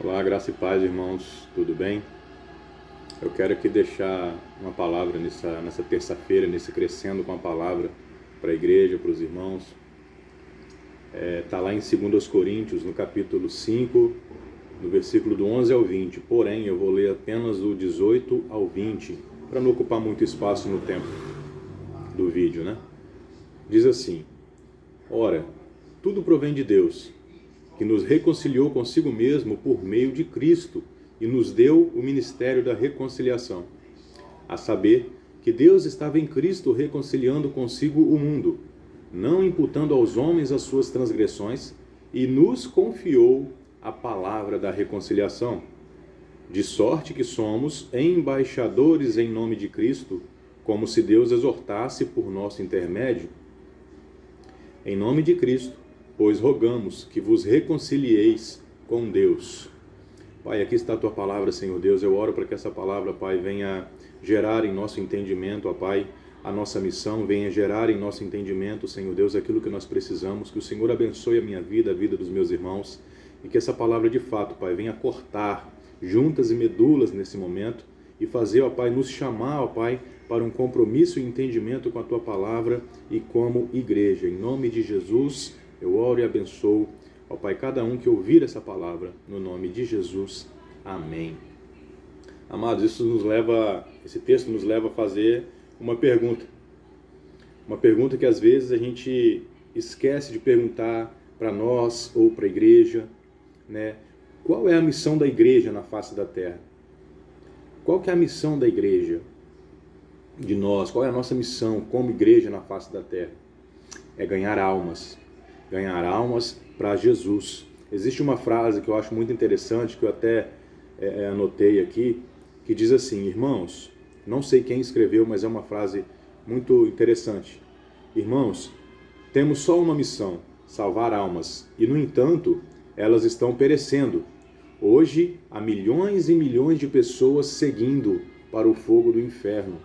Olá, graça e paz, irmãos, tudo bem? Eu quero aqui deixar uma palavra nessa terça-feira, nesse Crescendo com a Palavra, para a igreja, para os irmãos. Está lá em 2 Coríntios, no capítulo 5, no versículo do 11 ao 20. Porém, eu vou ler apenas do 18 ao 20, para não ocupar muito espaço no tempo do vídeo, né? Diz assim: Ora, tudo provém de Deus, que nos reconciliou consigo mesmo por meio de Cristo e nos deu o ministério da reconciliação. A saber, que Deus estava em Cristo reconciliando consigo o mundo, não imputando aos homens as suas transgressões, e nos confiou a palavra da reconciliação. De sorte que somos embaixadores em nome de Cristo, como se Deus exortasse por nosso intermédio. Em nome de Cristo, pois rogamos que vos reconcilieis com Deus. Pai, aqui está a tua palavra, Senhor Deus. Eu oro para que essa palavra, Pai, venha gerar em nosso entendimento, ó Pai, a nossa missão, venha gerar em nosso entendimento, Senhor Deus, aquilo que nós precisamos. Que o Senhor abençoe a minha vida, a vida dos meus irmãos, e que essa palavra de fato, Pai, venha cortar juntas e medulas nesse momento e fazer, ó Pai, nos chamar, ó Pai, para um compromisso e entendimento com a tua palavra e como igreja. Em nome de Jesus, eu oro e abençoo, ó Pai, cada um que ouvir essa palavra, no nome de Jesus. Amém. Amados, esse texto nos leva a fazer uma pergunta. Uma pergunta que às vezes a gente esquece de perguntar para nós ou para a igreja, né? Qual é a missão da igreja na face da terra? Qual que é a missão da igreja? De nós, qual é a nossa missão como igreja na face da terra? É ganhar almas para Jesus. Existe uma frase que eu acho muito interessante, que eu até anotei aqui, que diz assim: irmãos, não sei quem escreveu, mas é uma frase muito interessante. Irmãos, temos só uma missão: salvar almas, e no entanto, elas estão perecendo. Hoje, há milhões e milhões de pessoas seguindo para o fogo do inferno,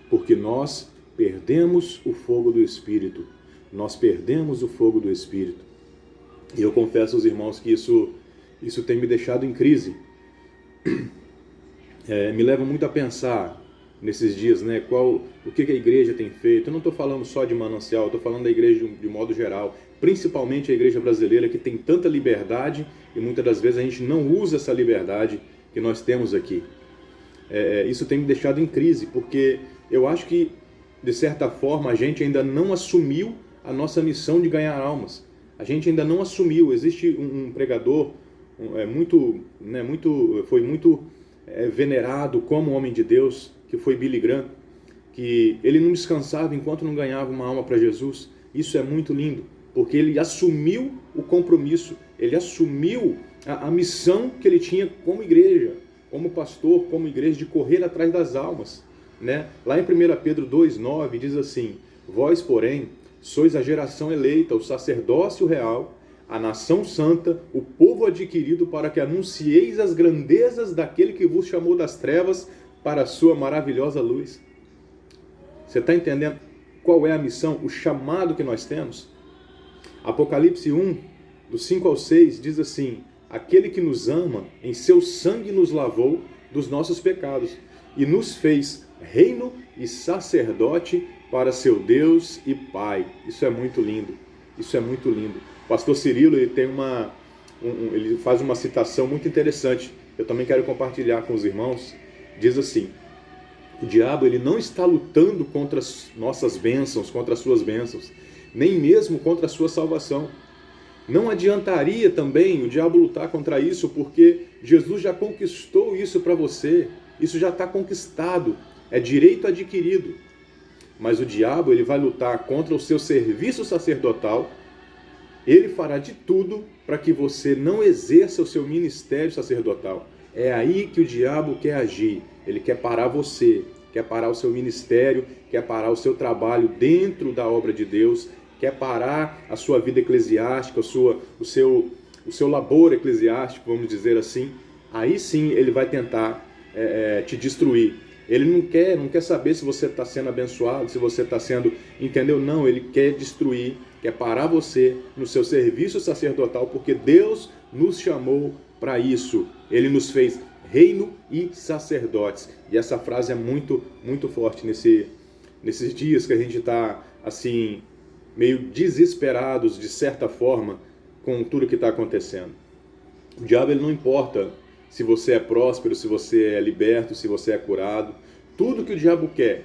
porque nós perdemos o fogo do Espírito. Nós perdemos o fogo do Espírito. E eu confesso aos irmãos que isso tem me deixado em crise. Me leva muito a pensar nesses dias, né? O que a igreja tem feito. Eu não estou falando só de Manancial, eu estou falando da igreja de modo geral. Principalmente a igreja brasileira, que tem tanta liberdade e muitas das vezes a gente não usa essa liberdade que nós temos aqui. Isso tem me deixado em crise, porque eu acho que, de certa forma, a gente ainda não assumiu a nossa missão de ganhar almas. A gente ainda não assumiu. Existe um pregador foi muito venerado como homem de Deus, que foi Billy Graham, que ele não descansava enquanto não ganhava uma alma para Jesus. Isso é muito lindo, porque ele assumiu o compromisso, ele assumiu a missão que ele tinha como igreja, como pastor, como igreja, de correr atrás das almas, né? Lá em 1 Pedro 2,9 diz assim: vós, porém, sois a geração eleita, o sacerdócio real, a nação santa, o povo adquirido, para que anuncieis as grandezas daquele que vos chamou das trevas para a sua maravilhosa luz. Você está entendendo qual é a missão, o chamado que nós temos? Apocalipse 1, do 5 ao 6, diz assim: aquele que nos ama, em seu sangue nos lavou dos nossos pecados e nos fez reino e sacerdote para seu Deus e Pai. Isso é muito lindo. Isso é muito lindo. O pastor Cirilo, ele tem ele faz uma citação muito interessante. Eu também quero compartilhar com os irmãos. Diz assim: o diabo, ele não está lutando contra as nossas bênçãos, contra as suas bênçãos, nem mesmo contra a sua salvação. Não adiantaria também o diabo lutar contra isso, porque Jesus já conquistou isso para você. Isso já está conquistado, é direito adquirido. Mas o diabo, ele vai lutar contra o seu serviço sacerdotal. Ele fará de tudo para que você não exerça o seu ministério sacerdotal. É aí que o diabo quer agir. Ele quer parar você, quer parar o seu ministério, quer parar o seu trabalho dentro da obra de Deus, quer parar a sua vida eclesiástica, o seu labor eclesiástico, vamos dizer assim. Aí sim ele vai tentar te destruir. Ele não quer saber se você está sendo abençoado, se você está sendo, entendeu? Não, ele quer destruir, quer parar você no seu serviço sacerdotal, porque Deus nos chamou para isso. Ele nos fez reino e sacerdotes. E essa frase é muito, muito forte nesses dias que a gente está assim, meio desesperados, de certa forma, com tudo que está acontecendo. O diabo, ele não importa se você é próspero, se você é liberto, se você é curado. Tudo que o diabo quer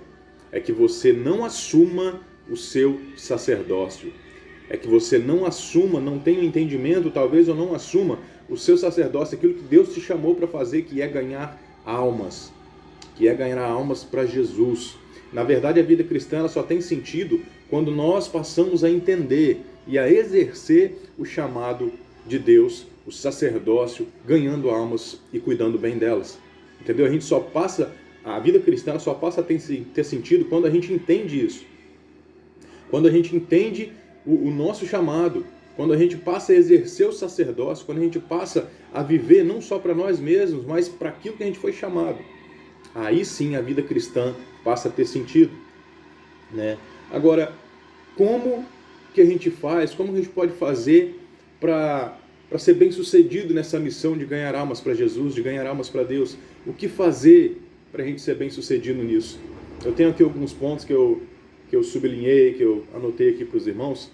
é que você não assuma o seu sacerdócio. É que você não assuma, não tenha um entendimento, talvez, ou não assuma o seu sacerdócio, aquilo que Deus te chamou para fazer, que é ganhar almas. Que é ganhar almas para Jesus. Na verdade, a vida cristã ela só tem sentido quando nós passamos a entender e a exercer o chamado de Deus, o sacerdócio, ganhando almas e cuidando bem delas. Entendeu? A vida cristã só passa a ter sentido quando a gente entende isso. Quando a gente entende o nosso chamado, quando a gente passa a exercer o sacerdócio, quando a gente passa a viver não só para nós mesmos, mas para aquilo que a gente foi chamado. Aí sim a vida cristã passa a ter sentido, né? Agora, como que a gente faz, como que a gente pode fazer para ser bem sucedido nessa missão de ganhar almas para Jesus, de ganhar almas para Deus? O que fazer para a gente ser bem sucedido nisso? Eu tenho aqui alguns pontos que eu sublinhei, que eu anotei aqui para os irmãos,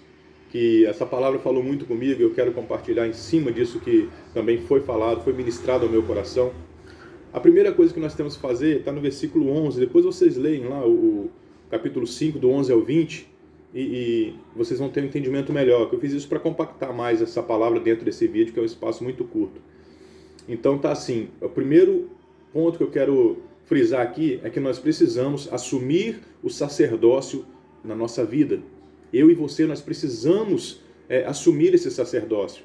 que essa palavra falou muito comigo, eu quero compartilhar em cima disso que também foi falado, foi ministrado ao meu coração. A primeira coisa que nós temos que fazer está no versículo 11, depois vocês leem lá o capítulo 5, do 11 ao 20, e vocês vão ter um entendimento melhor, que eu fiz isso para compactar mais essa palavra dentro desse vídeo, que é um espaço muito curto. Então tá assim, o primeiro ponto que eu quero frisar aqui é que nós precisamos assumir o sacerdócio na nossa vida. Eu e você, nós precisamos assumir esse sacerdócio.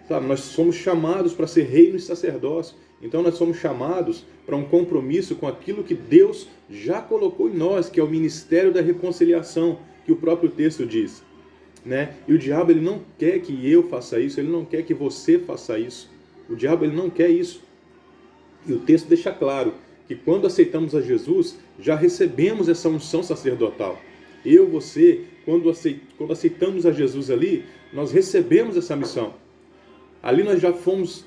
Sabe, nós somos chamados para ser reino e sacerdócio. Então nós somos chamados para um compromisso com aquilo que Deus já colocou em nós, que é o ministério da reconciliação, que o próprio texto diz, né? E o diabo, ele não quer que eu faça isso, ele não quer que você faça isso. O diabo, ele não quer isso. E o texto deixa claro que quando aceitamos a Jesus, já recebemos essa unção sacerdotal. Eu, você, quando aceitamos a Jesus ali, nós recebemos essa missão. Ali nós já fomos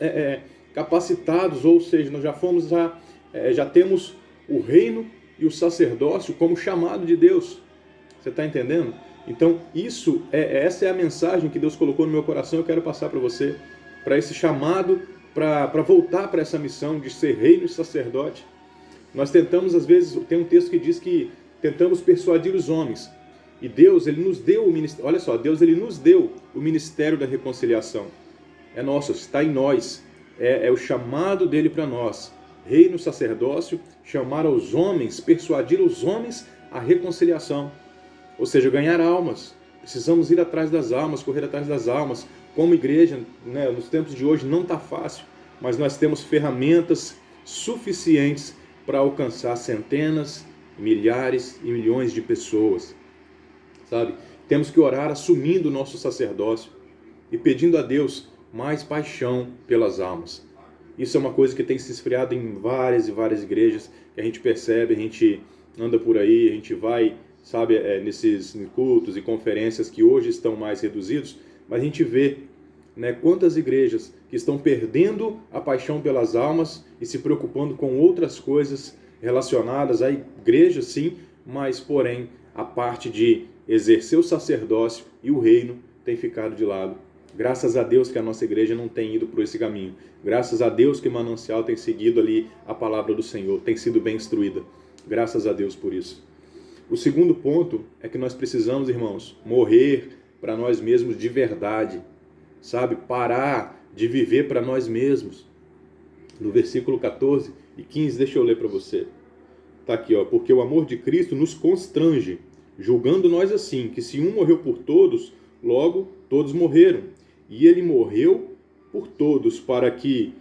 capacitados, ou seja, nós já temos o reino e o sacerdócio como chamado de Deus. Você está entendendo? Então, essa é a mensagem que Deus colocou no meu coração, eu quero passar para você, para esse chamado, para voltar para essa missão de ser reino e sacerdote. Nós tentamos, às vezes, tem um texto que diz que tentamos persuadir os homens. E Deus, ele nos deu o ministério, olha só, Deus, ele nos deu o ministério da reconciliação. É nosso, está em nós. É o chamado dele para nós. Reino, sacerdócio, chamar aos homens, persuadir os homens à reconciliação. Ou seja, ganhar almas. Precisamos ir atrás das almas, correr atrás das almas. Como igreja, né, nos tempos de hoje não está fácil, mas nós temos ferramentas suficientes para alcançar centenas, milhares e milhões de pessoas. Sabe? Temos que orar assumindo o nosso sacerdócio e pedindo a Deus mais paixão pelas almas. Isso é uma coisa que tem se esfriado em várias e várias igrejas, que a gente percebe, a gente anda por aí, a gente vai, sabe, nesses cultos e conferências que hoje estão mais reduzidos, mas a gente vê, né, quantas igrejas que estão perdendo a paixão pelas almas e se preocupando com outras coisas relacionadas à igreja, sim, mas porém a parte de exercer o sacerdócio e o reino tem ficado de lado. Graças a Deus que a nossa igreja não tem ido por esse caminho. Graças a Deus que o Manancial tem seguido ali a palavra do Senhor, tem sido bem instruída. Graças a Deus por isso. O segundo ponto é que nós precisamos, irmãos, morrer para nós mesmos de verdade. Sabe? Parar de viver para nós mesmos. No versículo 14 e 15, deixa eu ler para você. Está aqui, ó. Porque o amor de Cristo nos constrange, julgando nós assim, que se um morreu por todos, logo todos morreram. E ele morreu por todos, para que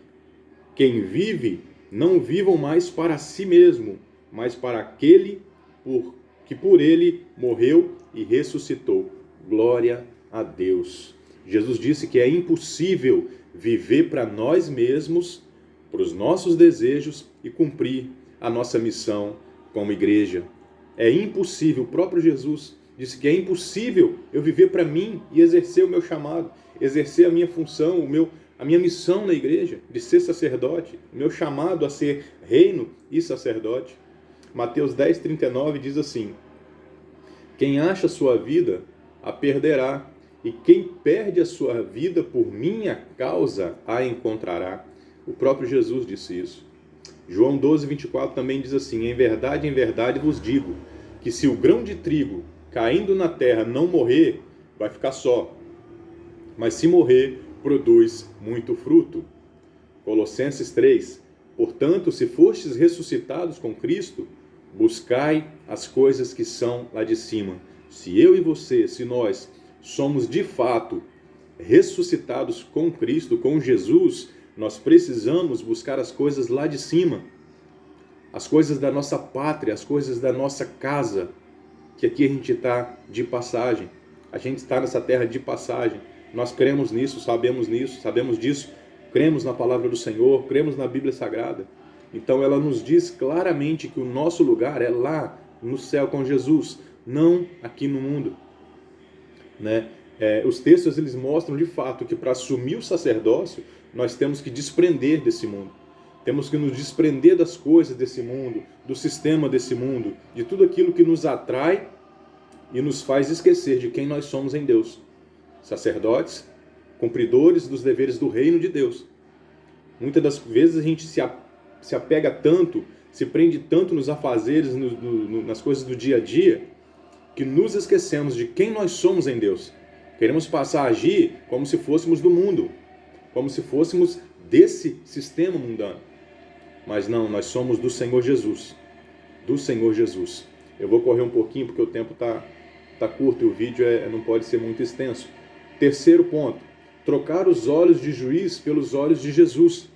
quem vive não vivam mais para si mesmo, mas para aquele que por ele morreu e ressuscitou. Glória a Deus. Jesus disse que é impossível viver para nós mesmos, para os nossos desejos e cumprir a nossa missão como igreja. É impossível, o próprio Jesus disse que é impossível eu viver para mim e exercer o meu chamado, exercer a minha função, a minha missão na igreja de ser sacerdote, o meu chamado a ser reino e sacerdote. Mateus 10:39 diz assim: quem acha a sua vida, a perderá, e quem perde a sua vida por minha causa, a encontrará. O próprio Jesus disse isso. João 12:24 também diz assim: em verdade vos digo, que se o grão de trigo caindo na terra não morrer, vai ficar só. Mas se morrer, produz muito fruto. Colossenses 3: portanto, se fostes ressuscitados com Cristo, buscai as coisas que são lá de cima. Se eu e você, se nós somos de fato ressuscitados com Cristo, com Jesus, nós precisamos buscar as coisas lá de cima. As coisas da nossa pátria, as coisas da nossa casa, que aqui a gente está de passagem. A gente está nessa terra de passagem. Nós cremos nisso, sabemos disso, cremos na palavra do Senhor, cremos na Bíblia Sagrada. Então ela nos diz claramente que o nosso lugar é lá no céu com Jesus, não aqui no mundo. Né? Os textos eles mostram de fato que para assumir o sacerdócio, nós temos que desprender desse mundo. Temos que nos desprender das coisas desse mundo, do sistema desse mundo, de tudo aquilo que nos atrai e nos faz esquecer de quem nós somos em Deus. Sacerdotes, cumpridores dos deveres do reino de Deus. Muitas das vezes a gente se apega tanto, se prende tanto nos afazeres, nas coisas do dia a dia, que nos esquecemos de quem nós somos em Deus. Queremos passar a agir como se fôssemos do mundo, como se fôssemos desse sistema mundano. Mas não, nós somos do Senhor Jesus. Do Senhor Jesus. Eu vou correr um pouquinho porque o tempo tá curto e o vídeo não pode ser muito extenso. Terceiro ponto, trocar os olhos de juiz pelos olhos de Jesus.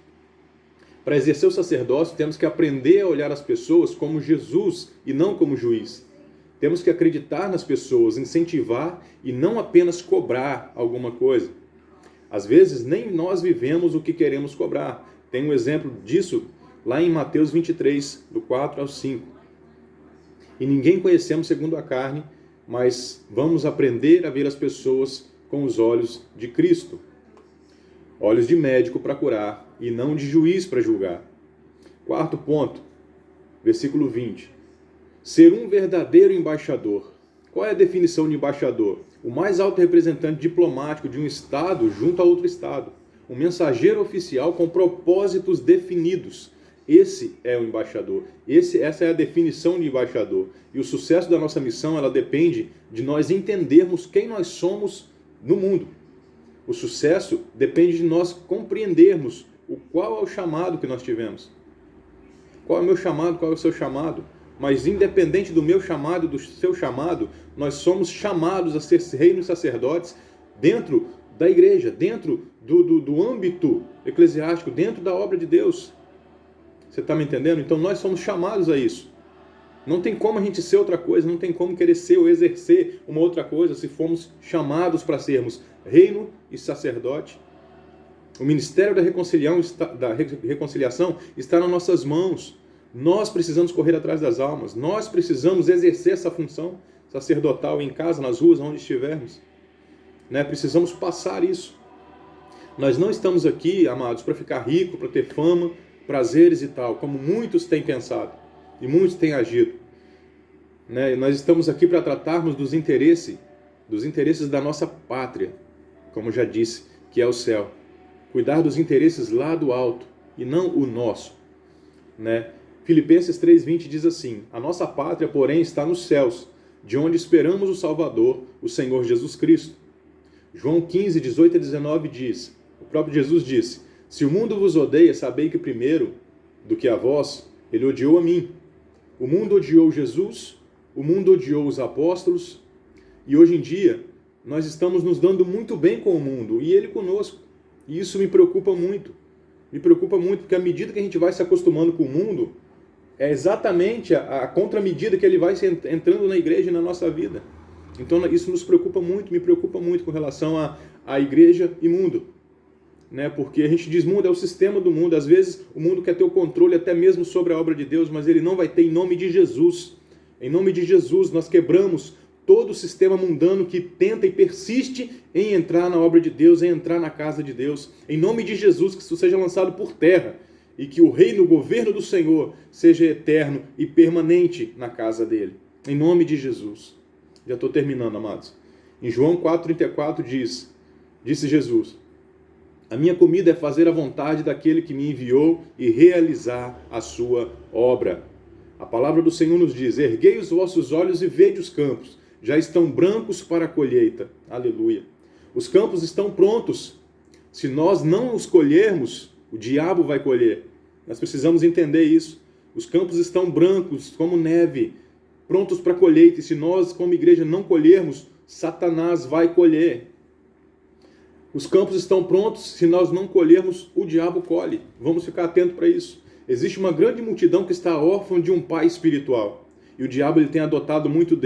Para exercer o sacerdócio, temos que aprender a olhar as pessoas como Jesus e não como juiz. Temos que acreditar nas pessoas, incentivar e não apenas cobrar alguma coisa. Às vezes, nem nós vivemos o que queremos cobrar. Tem um exemplo disso lá em Mateus 23, do 4 ao 5. E ninguém conhecemos segundo a carne, mas vamos aprender a ver as pessoas com os olhos de Cristo. Olhos de médico para curar e não de juiz para julgar. Quarto ponto, versículo 20. Ser um verdadeiro embaixador. Qual é a definição de embaixador? O mais alto representante diplomático de um estado junto a outro estado. Um mensageiro oficial com propósitos definidos. Esse é o embaixador. Essa é a definição de embaixador. E o sucesso da nossa missão, ela depende de nós entendermos quem nós somos no mundo. O sucesso depende de nós compreendermos qual é o chamado que nós tivemos. Qual é o meu chamado, qual é o seu chamado. Mas independente do meu chamado, do seu chamado, nós somos chamados a ser reinos sacerdotes dentro da igreja, dentro do âmbito eclesiástico, dentro da obra de Deus. Você está me entendendo? Então nós somos chamados a isso. Não tem como a gente ser outra coisa, não tem como querer ser ou exercer uma outra coisa se formos chamados para sermos reino e sacerdote. O ministério da reconciliação está nas nossas mãos. Nós precisamos correr atrás das almas. Nós precisamos exercer essa função sacerdotal em casa, nas ruas, onde estivermos. Precisamos passar isso. Nós não estamos aqui, amados, para ficar rico, para ter fama, prazeres e tal, como muitos têm pensado e muitos têm agido. Nós estamos aqui para tratarmos dos interesses da nossa pátria, como já disse, que é o céu. Cuidar dos interesses lá do alto e não o nosso. Filipenses 3:20 diz assim: a nossa pátria, porém, está nos céus, de onde esperamos o Salvador, o Senhor Jesus Cristo. João 15:18 a 19 diz, o próprio Jesus disse: se o mundo vos odeia, sabei que primeiro do que a vós, ele odiou a mim. O mundo odiou Jesus, o mundo odiou os apóstolos, e hoje em dia nós estamos nos dando muito bem com o mundo, e ele conosco. E isso me preocupa muito. Me preocupa muito, porque à medida que a gente vai se acostumando com o mundo, é exatamente a contramedida que ele vai entrando na igreja e na nossa vida. Então isso nos preocupa muito, me preocupa muito com relação à igreja e mundo. Porque a gente diz mundo é o sistema do mundo. Às vezes o mundo quer ter o controle até mesmo sobre a obra de Deus, mas ele não vai ter em nome de Jesus. Em nome de Jesus nós quebramos todo o sistema mundano que tenta e persiste em entrar na obra de Deus, em entrar na casa de Deus. Em nome de Jesus, que isso seja lançado por terra e que o reino, o governo do Senhor seja eterno e permanente na casa dele. Em nome de Jesus. Já estou terminando, amados. Em João 4,34 disse Jesus: a minha comida é fazer a vontade daquele que me enviou e realizar a sua obra. A palavra do Senhor nos diz: erguei os vossos olhos e vede os campos, já estão brancos para a colheita. Aleluia. Os campos estão prontos. Se nós não os colhermos, o diabo vai colher. Nós precisamos entender isso. Os campos estão brancos como neve, prontos para a colheita. E se nós, como igreja, não colhermos, Satanás vai colher. Os campos estão prontos, se nós não colhermos, o diabo colhe. Vamos ficar atentos para isso. Existe uma grande multidão que está órfã de um pai espiritual. E o diabo ele tem adotado muitos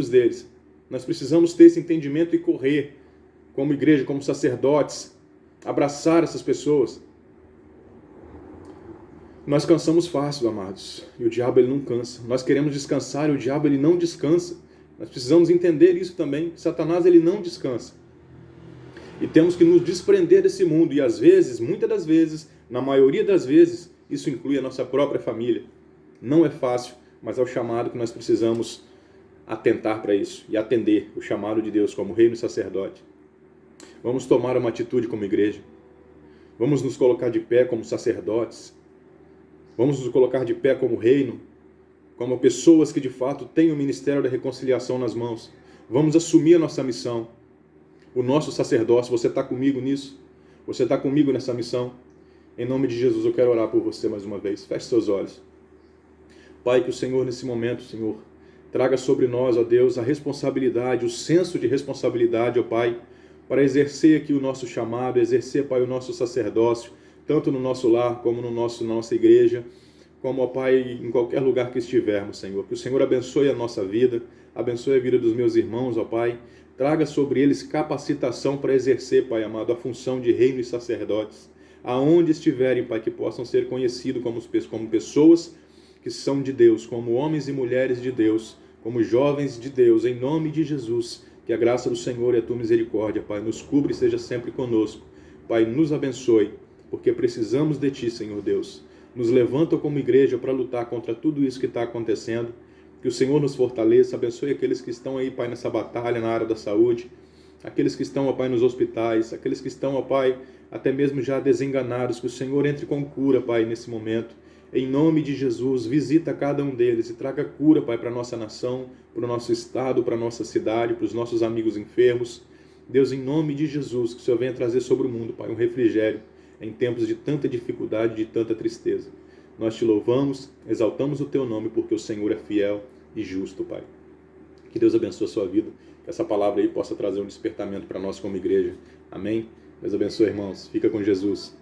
deles. Nós precisamos ter esse entendimento e correr, como igreja, como sacerdotes, abraçar essas pessoas. Nós cansamos fácil, amados. E o diabo ele não cansa. Nós queremos descansar e o diabo ele não descansa. Nós precisamos entender isso também. Satanás ele não descansa. E temos que nos desprender desse mundo. E às vezes, muitas das vezes, na maioria das vezes, isso inclui a nossa própria família. Não é fácil, mas é o chamado que nós precisamos atentar para isso e atender o chamado de Deus como reino e sacerdote. Vamos tomar uma atitude como igreja. Vamos nos colocar de pé como sacerdotes. Vamos nos colocar de pé como reino, como pessoas que de fato têm o ministério da reconciliação nas mãos. Vamos assumir a nossa missão. O nosso sacerdócio, você está comigo nisso? Você está comigo nessa missão? Em nome de Jesus, eu quero orar por você mais uma vez. Feche seus olhos. Pai, que o Senhor, nesse momento, Senhor, traga sobre nós, ó Deus, a responsabilidade, o senso de responsabilidade, ó Pai, para exercer aqui o nosso chamado, exercer, Pai, o nosso sacerdócio, tanto no nosso lar, como na nossa igreja, como, ó Pai, em qualquer lugar que estivermos, Senhor. Que o Senhor abençoe a nossa vida, abençoe a vida dos meus irmãos, ó Pai. Traga sobre eles capacitação para exercer, Pai amado, a função de reino e sacerdotes. Aonde estiverem, Pai, que possam ser conhecidos como pessoas que são de Deus, como homens e mulheres de Deus, como jovens de Deus, em nome de Jesus. Que a graça do Senhor e a tua misericórdia, Pai, nos cubra e seja sempre conosco. Pai, nos abençoe, porque precisamos de Ti, Senhor Deus. Nos levanta como igreja para lutar contra tudo isso que está acontecendo. Que o Senhor nos fortaleça, abençoe aqueles que estão aí, Pai, nessa batalha na área da saúde, aqueles que estão, ó Pai, nos hospitais, aqueles que estão, ó Pai, até mesmo já desenganados, que o Senhor entre com cura, Pai, nesse momento. Em nome de Jesus, visita cada um deles e traga cura, Pai, para a nossa nação, para o nosso estado, para a nossa cidade, para os nossos amigos enfermos. Deus, em nome de Jesus, que o Senhor venha trazer sobre o mundo, Pai, um refrigério em tempos de tanta dificuldade, de tanta tristeza. Nós te louvamos, exaltamos o teu nome, porque o Senhor é fiel e justo, Pai. Que Deus abençoe a sua vida, que essa palavra aí possa trazer um despertamento para nós como igreja. Amém? Deus abençoe, irmãos. Fica com Jesus.